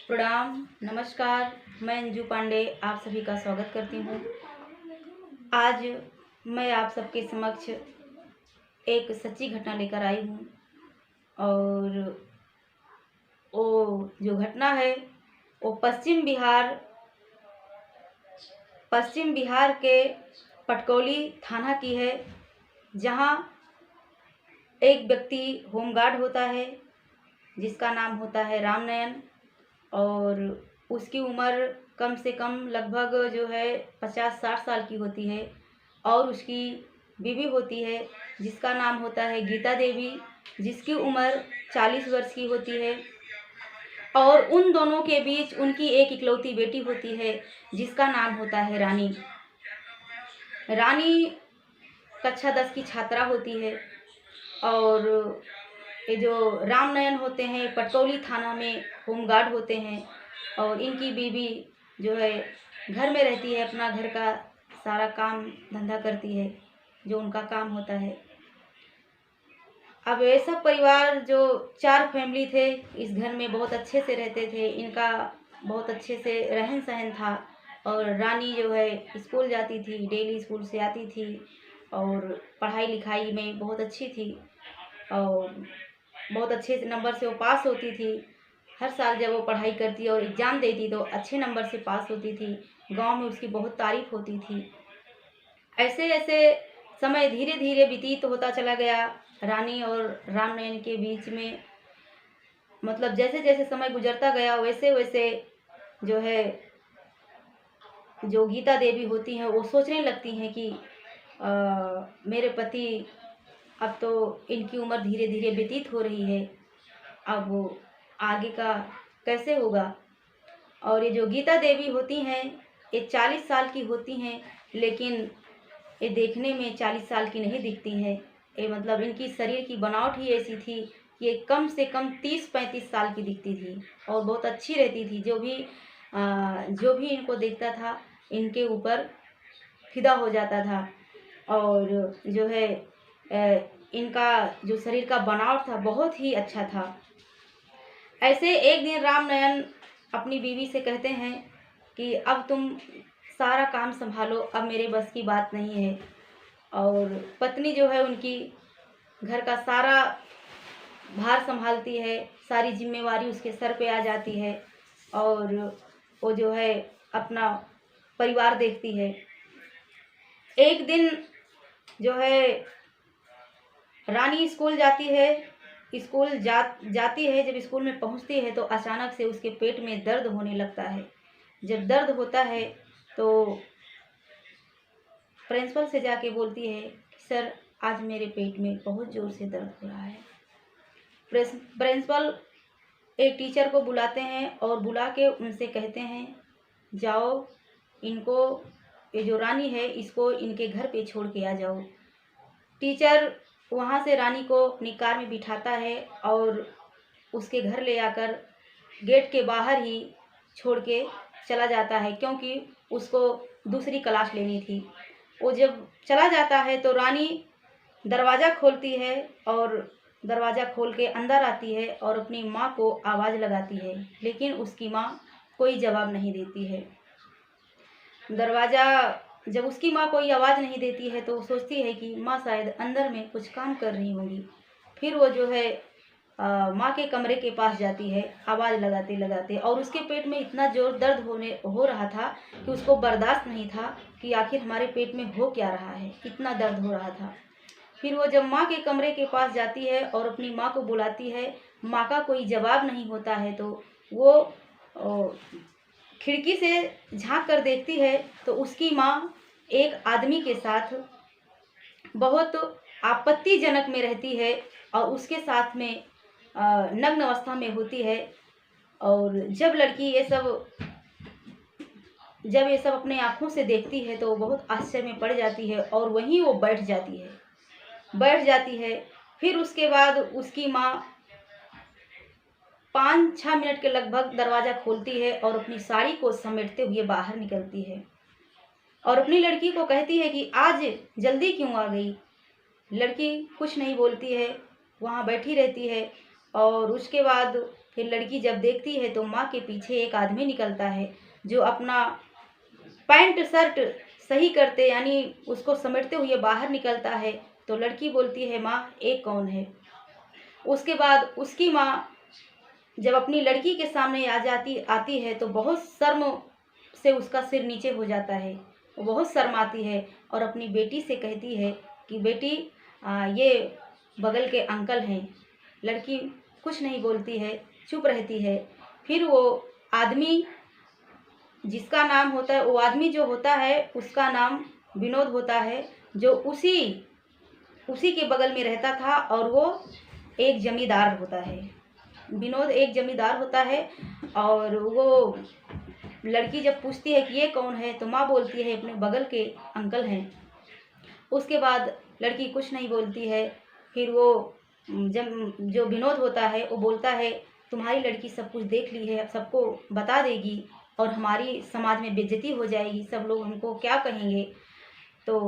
प्रणाम, नमस्कार। मैं अंजू पांडे आप सभी का स्वागत करती हूँ। आज मैं आप सबके समक्ष एक सच्ची घटना लेकर आई हूँ और वो जो घटना है वो पश्चिम बिहार के पटकौली थाना की है, जहाँ एक व्यक्ति होमगार्ड होता है जिसका नाम होता है रामनयन। और उसकी उम्र कम से कम लगभग जो है 50-60 साल की होती है। और उसकी बीवी होती है जिसका नाम होता है गीता देवी, जिसकी उम्र 40 वर्ष की होती है। और उन दोनों के बीच उनकी एक इकलौती बेटी होती है जिसका नाम होता है रानी। रानी कक्षा 10 की छात्रा होती है। और ये जो रामनयन होते हैं पटकौली थाना में होमगार्ड होते हैं। और इनकी बीवी जो है घर में रहती है, अपना घर का सारा काम धंधा करती है जो उनका काम होता है। अब ये सब परिवार जो 4 फैमिली थे इस घर में बहुत अच्छे से रहते थे, इनका बहुत अच्छे से रहन सहन था। और रानी जो है स्कूल जाती थी, डेली स्कूल से आती थी और पढ़ाई लिखाई में बहुत अच्छी थी और बहुत अच्छे से नंबर से वो पास होती थी। हर साल जब वो पढ़ाई करती और एग्ज़ाम देती तो अच्छे नंबर से पास होती थी। गांव में उसकी बहुत तारीफ होती थी। ऐसे ऐसे समय धीरे धीरे व्यतीत होता चला गया रानी और रामनयन के बीच में। मतलब जैसे जैसे समय गुजरता गया वैसे वैसे जो है जो गीता देवी होती हैं वो सोचने लगती हैं कि मेरे पति, अब तो इनकी उम्र धीरे धीरे व्यतीत हो रही है, अब वो आगे का कैसे होगा। और ये जो गीता देवी होती हैं ये 40 साल की होती हैं, लेकिन ये देखने में 40 साल की नहीं दिखती हैं। ये मतलब इनकी शरीर की बनावट ही ऐसी थी कि ये कम से कम 30-35 साल की दिखती थी और बहुत अच्छी रहती थी। जो भी इनको देखता था इनके ऊपर फिदा हो जाता था। और जो है इनका जो शरीर का बनावट था बहुत ही अच्छा था। ऐसे एक दिन रामनयन अपनी बीवी से कहते हैं कि अब तुम सारा काम संभालो, अब मेरे बस की बात नहीं है। और पत्नी जो है उनकी घर का सारा भार संभालती है, सारी जिम्मेवारी उसके सर पे आ जाती है और वो जो है अपना परिवार देखती है। एक दिन जो है रानी स्कूल जाती है, जाती है। जब स्कूल में पहुंचती है तो अचानक से उसके पेट में दर्द होने लगता है। जब दर्द होता है तो प्रिंसिपल से जाके बोलती है कि सर आज मेरे पेट में बहुत ज़ोर से दर्द हो रहा है। प्रिंसिपल एक टीचर को बुलाते हैं और बुला के उनसे कहते हैं जाओ इनको, ये जो रानी है इसको इनके घर पे छोड़ के आ जाओ। टीचर वहाँ से रानी को अपनी कार में बिठाता है और उसके घर ले आकर गेट के बाहर ही छोड़ के चला जाता है, क्योंकि उसको दूसरी क्लास लेनी थी। वो जब चला जाता है तो रानी दरवाज़ा खोलती है और दरवाज़ा खोल के अंदर आती है और अपनी माँ को आवाज़ लगाती है, लेकिन उसकी माँ कोई जवाब नहीं देती है। जब उसकी माँ कोई आवाज़ नहीं देती है तो वो सोचती है कि माँ शायद अंदर में कुछ काम कर रही होंगी। फिर वो जो है माँ के कमरे के पास जाती है आवाज़ लगाते लगाते, और उसके पेट में इतना जोर दर्द हो रहा था कि उसको बर्दाश्त नहीं था कि आखिर हमारे पेट में हो क्या रहा है, इतना दर्द हो रहा था। फिर वो जब माँ के कमरे के पास जाती है और अपनी माँ को बुलाती है, माँ का कोई जवाब नहीं होता है तो वो खिड़की से झांक कर देखती है तो उसकी माँ एक आदमी के साथ बहुत आपत्तिजनक में रहती है और उसके साथ में नग्न अवस्था में होती है। और जब लड़की जब ये सब अपने आँखों से देखती है तो बहुत आश्चर्य में पड़ जाती है और वहीं वो बैठ जाती है। फिर उसके बाद उसकी माँ 5-6 मिनट के लगभग दरवाज़ा खोलती है और अपनी साड़ी को समेटते हुए बाहर निकलती है और अपनी लड़की को कहती है कि आज जल्दी क्यों आ गई। लड़की कुछ नहीं बोलती है, वहाँ बैठी रहती है। और उसके बाद फिर लड़की जब देखती है तो माँ के पीछे एक आदमी निकलता है जो अपना पैंट शर्ट सही करते यानी उसको समेटते हुए बाहर निकलता है। तो लड़की बोलती है, माँ ये कौन है? उसके बाद उसकी माँ जब अपनी लड़की के सामने आती है तो बहुत शर्म से उसका सिर नीचे हो जाता है। वो बहुत शर्माती है और अपनी बेटी से कहती है कि बेटी ये बगल के अंकल हैं। लड़की कुछ नहीं बोलती है, चुप रहती है। फिर वो आदमी जिसका नाम होता है, वो आदमी जो होता है उसका नाम विनोद होता है, जो उसी के बगल में रहता था और वो एक जमींदार होता है। विनोद एक जमींदार होता है और वो लड़की जब पूछती है कि ये कौन है तो माँ बोलती है अपने बगल के अंकल हैं। उसके बाद लड़की कुछ नहीं बोलती है। फिर वो जब जो विनोद होता है वो बोलता है, तुम्हारी लड़की सब कुछ देख ली है, सबको बता देगी और हमारी समाज में बेइज्जती हो जाएगी, सब लोग हमको क्या कहेंगे। तो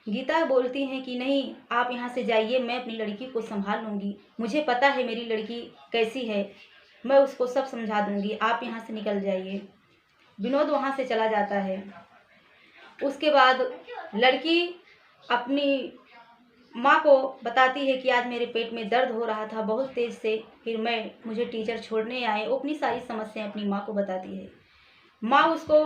गीता बोलती हैं कि नहीं, आप यहाँ से जाइए, मैं अपनी लड़की को संभाल लूँगी, मुझे पता है मेरी लड़की कैसी है, मैं उसको सब समझा दूँगी, आप यहाँ से निकल जाइए। विनोद वहाँ से चला जाता है। उसके बाद लड़की अपनी माँ को बताती है कि आज मेरे पेट में दर्द हो रहा था बहुत तेज़ से, फिर मुझे टीचर छोड़ने आए। वो अपनी सारी समस्याएं अपनी माँ को बताती है। माँ उसको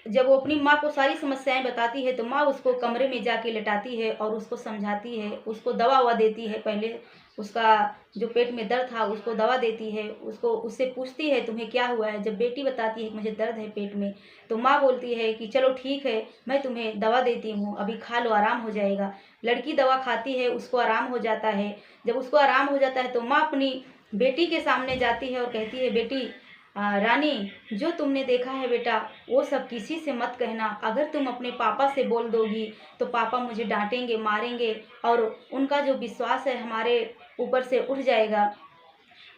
जब वो अपनी माँ को सारी समस्याएं बताती है तो माँ उसको कमरे में जाके लेटाती है और उसको समझाती है, उसको दवा ववा देती है। पहले उसका जो पेट में दर्द था उसको दवा देती है, उससे पूछती है तुम्हें क्या हुआ है। जब बेटी बताती है कि मुझे दर्द है पेट में, तो माँ बोलती है कि चलो ठीक है, मैं तुम्हें दवा देती हूँ, अभी खा लो, आराम हो जाएगा। लड़की दवा खाती है, उसको आराम हो जाता है। जब उसको आराम हो जाता है तो माँ अपनी बेटी के सामने जाती है और कहती है, बेटी रानी, जो तुमने देखा है बेटा वो सब किसी से मत कहना। अगर तुम अपने पापा से बोल दोगी तो पापा मुझे डांटेंगे, मारेंगे और उनका जो विश्वास है हमारे ऊपर से उठ जाएगा।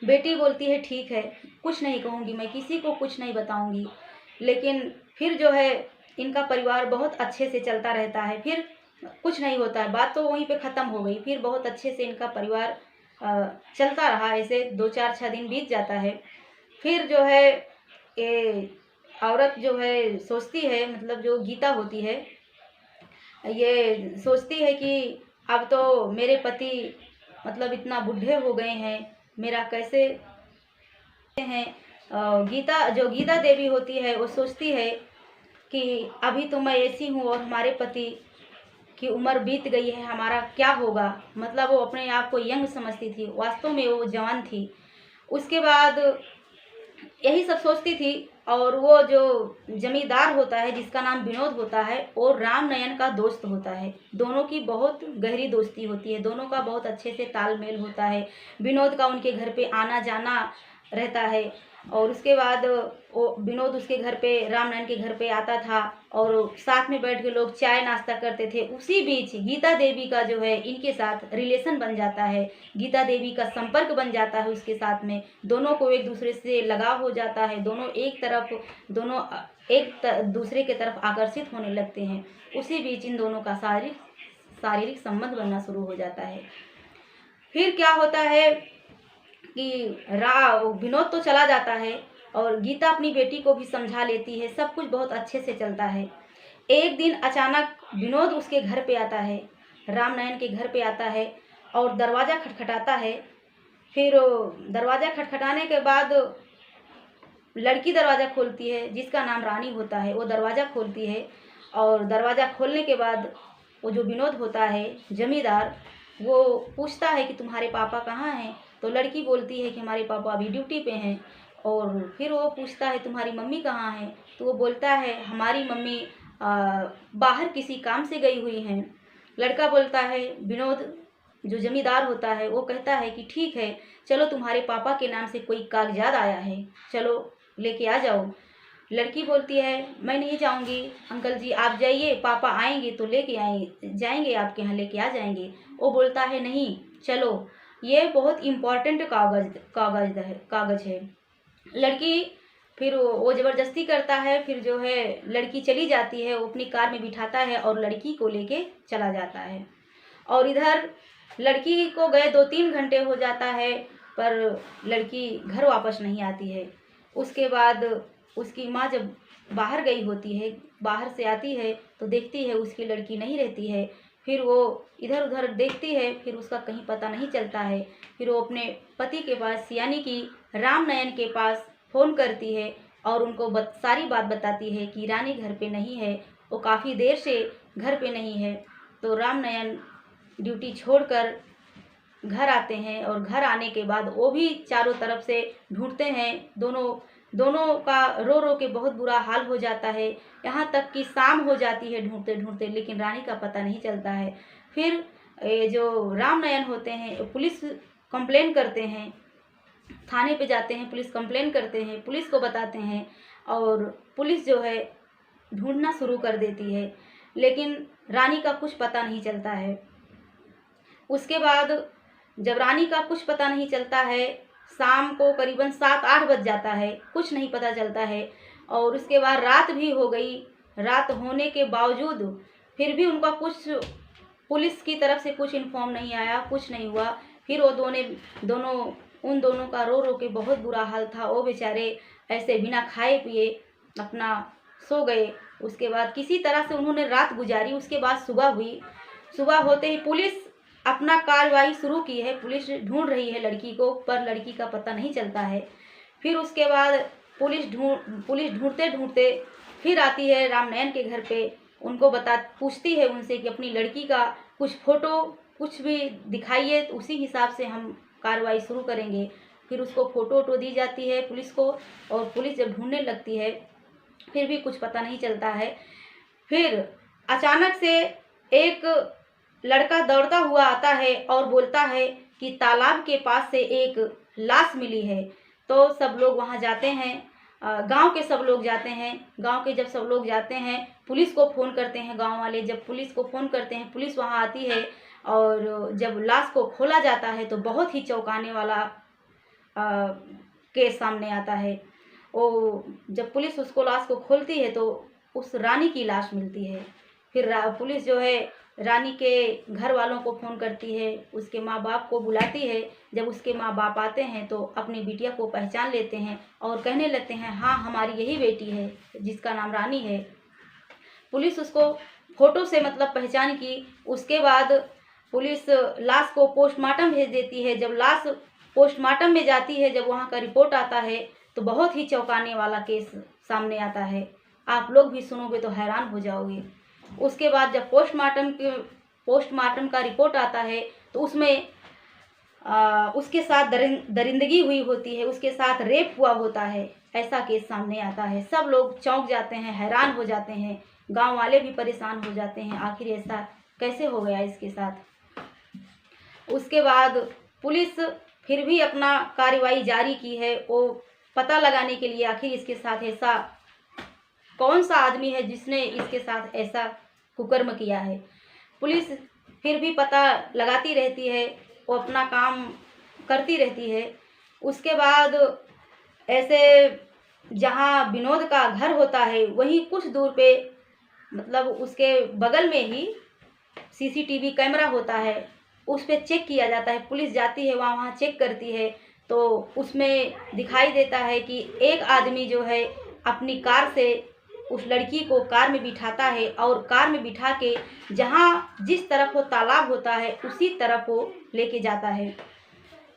बेटी बोलती है ठीक है, कुछ नहीं कहूँगी, मैं किसी को कुछ नहीं बताऊँगी। लेकिन फिर जो है इनका परिवार बहुत अच्छे से चलता रहता है। फिर कुछ नहीं होता है, बात तो वहीं पे ख़त्म हो गई। फिर बहुत अच्छे से इनका परिवार चलता रहा। ऐसे 2-4-6 दिन बीत जाता है। फिर जो है ये औरत जो है सोचती है, मतलब जो गीता होती है ये सोचती है कि अब तो मेरे पति मतलब इतना बूढ़े हो गए हैं, मेरा कैसे हैं। गीता देवी होती है वो सोचती है कि अभी तो मैं ऐसी हूँ और हमारे पति की उम्र बीत गई है, हमारा क्या होगा। मतलब वो अपने आप को यंग समझती थी, वास्तव में वो जवान थी। उसके बाद यही सब सोचती थी। और वो जो जमींदार होता है जिसका नाम विनोद होता है वो राम नयन का दोस्त होता है। दोनों की बहुत गहरी दोस्ती होती है, दोनों का बहुत अच्छे से तालमेल होता है। विनोद का उनके घर पे आना जाना रहता है। और उसके बाद वो विनोद उसके घर पे, राम नयन के घर पे आता था और साथ में बैठ के लोग चाय नाश्ता करते थे। उसी बीच गीता देवी का जो है इनके साथ रिलेशन बन जाता है, गीता देवी का संपर्क बन जाता है उसके साथ में। दोनों को एक दूसरे से लगाव हो जाता है, दोनों एक दूसरे के तरफ आकर्षित होने लगते हैं। उसी बीच इन दोनों का शारीरिक संबंध बनना शुरू हो जाता है। फिर क्या होता है कि विनोद तो चला जाता है और गीता अपनी बेटी को भी समझा लेती है, सब कुछ बहुत अच्छे से चलता है। एक दिन अचानक विनोद उसके घर पे आता है, राम नयन के घर पे आता है और दरवाज़ा खटखटाता है। फिर दरवाज़ा खटखटाने के बाद लड़की दरवाज़ा खोलती है, जिसका नाम रानी होता है, वो दरवाज़ा खोलती है। और दरवाज़ा खोलने के बाद वो जो विनोद होता है जमींदार, वो पूछता है कि तुम्हारे पापा कहाँ हैं। तो लड़की बोलती है कि हमारे पापा अभी ड्यूटी पे हैं। और फिर वो पूछता है तुम्हारी मम्मी कहाँ हैं। तो वो बोलता है हमारी मम्मी बाहर किसी काम से गई हुई हैं। लड़का बोलता है, विनोद जो जमींदार होता है वो कहता है कि ठीक है, चलो तुम्हारे पापा के नाम से कोई कागजात आया है, चलो लेके आ जाओ। लड़की बोलती है मैं नहीं जाऊंगी, अंकल जी आप जाइए, पापा आएंगे तो लेके जाएंगे, आपके यहाँ लेके आ जाएंगे। वो बोलता है नहीं, चलो, ये बहुत इम्पोर्टेंट कागज़ है। लड़की फिर वो ज़बरदस्ती करता है। फिर जो है लड़की चली जाती है, वो अपनी कार में बिठाता है और लड़की को लेके चला जाता है। और इधर लड़की को गए 2-3 घंटे हो जाता है पर लड़की घर वापस नहीं आती है। उसके बाद उसकी माँ जब बाहर गई होती है, बाहर से आती है तो देखती है उसकी लड़की नहीं रहती है। फिर वो इधर उधर देखती है, फिर उसका कहीं पता नहीं चलता है। फिर वो अपने पति के पास यानी कि रामनयन के पास फ़ोन करती है और उनको सारी बात बताती है कि रानी घर पे नहीं है, वो काफ़ी देर से घर पे नहीं है। तो रामनयन ड्यूटी छोड़कर घर आते हैं और घर आने के बाद वो भी चारों तरफ से ढूंढते हैं। दोनों दोनों का रो रो के बहुत बुरा हाल हो जाता है, यहाँ तक कि शाम हो जाती है ढूंढते ढूंढते, लेकिन रानी का पता नहीं चलता है। फिर ये जो रामनयन होते हैं पुलिस कंप्लेन करते हैं, थाने पे जाते हैं, पुलिस कंप्लेन करते हैं, पुलिस को बताते हैं और पुलिस जो है ढूंढना शुरू कर देती है, लेकिन रानी का कुछ पता नहीं चलता है। उसके बाद जब रानी का कुछ पता नहीं चलता है, शाम को करीबन 7-8 बज जाता है, कुछ नहीं पता चलता है। और उसके बाद रात भी हो गई। रात होने के बावजूद फिर भी उनका कुछ पुलिस की तरफ से कुछ इन्फॉर्म नहीं आया, कुछ नहीं हुआ। फिर वो उन दोनों का रो रो के बहुत बुरा हाल था। वो बेचारे ऐसे बिना खाए पिए अपना सो गए। उसके बाद किसी तरह से उन्होंने रात गुजारी। उसके बाद सुबह हुई। सुबह होते ही पुलिस अपना कार्रवाई शुरू की है, पुलिस ढूंढ रही है लड़की को, पर लड़की का पता नहीं चलता है। फिर उसके बाद पुलिस ढूंढते ढूंढते फिर आती है रामनयन के घर पे। उनको पूछती है उनसे कि अपनी लड़की का कुछ फ़ोटो कुछ भी दिखाइए, तो उसी हिसाब से हम कार्रवाई शुरू करेंगे। फिर उसको फ़ोटो दी जाती है पुलिस को, और पुलिस जब ढूंढने लगती है फिर भी कुछ पता नहीं चलता है। फिर अचानक से एक लड़का दौड़ता हुआ आता है और बोलता है कि तालाब के पास से एक लाश मिली है। तो सब लोग वहाँ जाते हैं, गांव के सब लोग जाते हैं। गांव के जब सब लोग जाते हैं, पुलिस को फ़ोन करते हैं गांव वाले। जब पुलिस को फ़ोन करते हैं, पुलिस वहाँ आती है और जब लाश को खोला जाता है तो बहुत ही चौंकाने वाला केस सामने आता है। वो जब पुलिस उसको लाश को खोलती है तो उस रानी की लाश मिलती है। फिर पुलिस जो है रानी के घर वालों को फ़ोन करती है, उसके माँ बाप को बुलाती है। जब उसके माँ बाप आते हैं तो अपनी बिटिया को पहचान लेते हैं और कहने लगते हैं, हाँ हमारी यही बेटी है जिसका नाम रानी है। पुलिस उसको फ़ोटो से मतलब पहचान की। उसके बाद पुलिस लाश को पोस्टमार्टम भेज देती है। जब लाश पोस्टमार्टम में जाती है, जब वहाँ का रिपोर्ट आता है तो बहुत ही चौंकाने वाला केस सामने आता है। आप लोग भी सुनोगे तो हैरान हो जाओगे। उसके बाद जब पोस्टमार्टम का रिपोर्ट आता है तो उसमें उसके साथ दरिंदगी हुई होती है, उसके साथ रेप हुआ होता है, ऐसा केस सामने आता है। सब लोग चौंक जाते हैं, हैरान हो जाते हैं, गांव वाले भी परेशान हो जाते हैं, आखिर ऐसा कैसे हो गया इसके साथ। उसके बाद पुलिस फिर भी अपना कार्रवाई जारी की है, वो पता लगाने के लिए आखिर इसके साथ ऐसा कौन सा आदमी है जिसने इसके साथ ऐसा कुकर्म किया है। पुलिस फिर भी पता लगाती रहती है, वो अपना काम करती रहती है। उसके बाद ऐसे जहाँ विनोद का घर होता है वहीं कुछ दूर पे मतलब उसके बगल में ही सीसीटीवी कैमरा होता है, उस पर चेक किया जाता है। पुलिस जाती है वहाँ चेक करती है तो उसमें दिखाई देता है कि एक आदमी जो है अपनी कार से उस लड़की को कार में बिठाता है और कार में बिठा के जहाँ जिस तरफ वो तालाब होता है उसी तरफ वो लेके जाता है।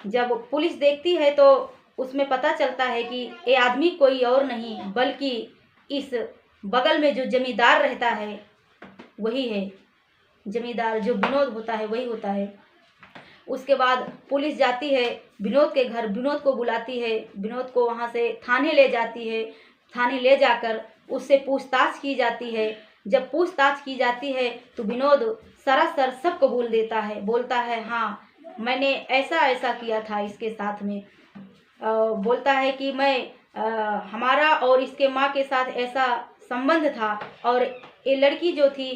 जब पुलिस देखती है तो उसमें पता चलता है कि ये आदमी कोई और नहीं बल्कि इस बगल में जो जमींदार रहता है वही है। जमींदार जो विनोद होता है वही होता है। उसके बाद पुलिस जाती है विनोद के घर, विनोद को बुलाती है, विनोद को वहाँ से थाने ले जाती है। थाने ले जाकर उससे पूछताछ की जाती है। जब पूछताछ की जाती है तो विनोद सरासर सब कबूल देता है, बोलता है हाँ मैंने ऐसा ऐसा किया था इसके साथ में। बोलता है कि हमारा और इसके माँ के साथ ऐसा संबंध था और ये लड़की जो थी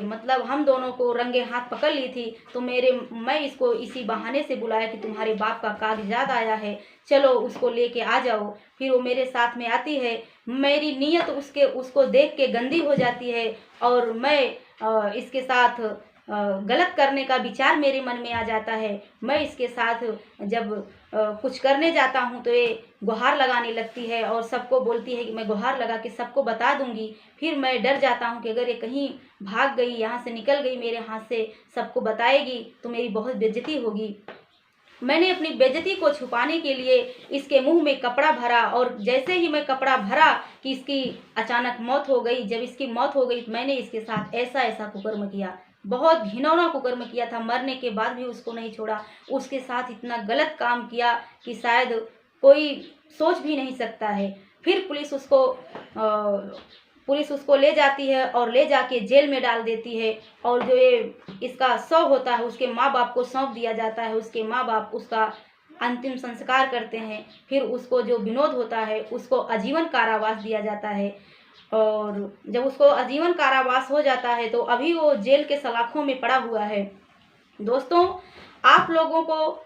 मतलब हम दोनों को रंगे हाथ पकड़ ली थी, तो मैं इसको इसी बहाने से बुलाया कि तुम्हारे बाप का कागजात आया है, चलो उसको लेके आ जाओ। फिर वो मेरे साथ में आती है। मेरी नीयत उसको देख के गंदी हो जाती है और मैं इसके साथ गलत करने का विचार मेरे मन में आ जाता है। मैं इसके साथ जब कुछ करने जाता हूँ तो ये गुहार लगाने लगती है और सबको बोलती है कि मैं गुहार लगा के सबको बता दूंगी। फिर मैं डर जाता हूँ कि अगर ये कहीं भाग गई, यहाँ से निकल गई मेरे हाथ से, सबको बताएगी तो मेरी बहुत बेइज्जती होगी। मैंने अपनी बेइज्जती को छुपाने के लिए इसके मुंह में कपड़ा भरा और जैसे ही मैं कपड़ा भरा कि इसकी अचानक मौत हो गई। जब इसकी मौत हो गई तो मैंने इसके साथ ऐसा ऐसा कुकर्म किया, बहुत घिनौना कुकर्म किया था। मरने के बाद भी उसको नहीं छोड़ा, उसके साथ इतना गलत काम किया कि शायद कोई सोच भी नहीं सकता है। फिर पुलिस उसको ले जाती है और ले जाके जेल में डाल देती है और जो ये इसका शव होता है उसके माँ बाप को सौंप दिया जाता है। उसके माँ बाप उसका अंतिम संस्कार करते हैं। फिर उसको जो विनोद होता है उसको आजीवन कारावास दिया जाता है और जब उसको आजीवन कारावास हो जाता है तो अभी वो जेल के सलाखों में पड़ा हुआ है। दोस्तों, आप लोगों को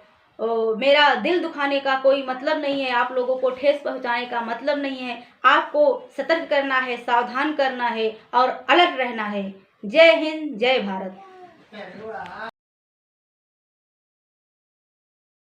मेरा दिल दुखाने का कोई मतलब नहीं है, आप लोगों को ठेस पहुंचाने का मतलब नहीं है। आपको सतर्क करना है, सावधान करना है और अलर्ट रहना है। जय हिंद, जय भारत।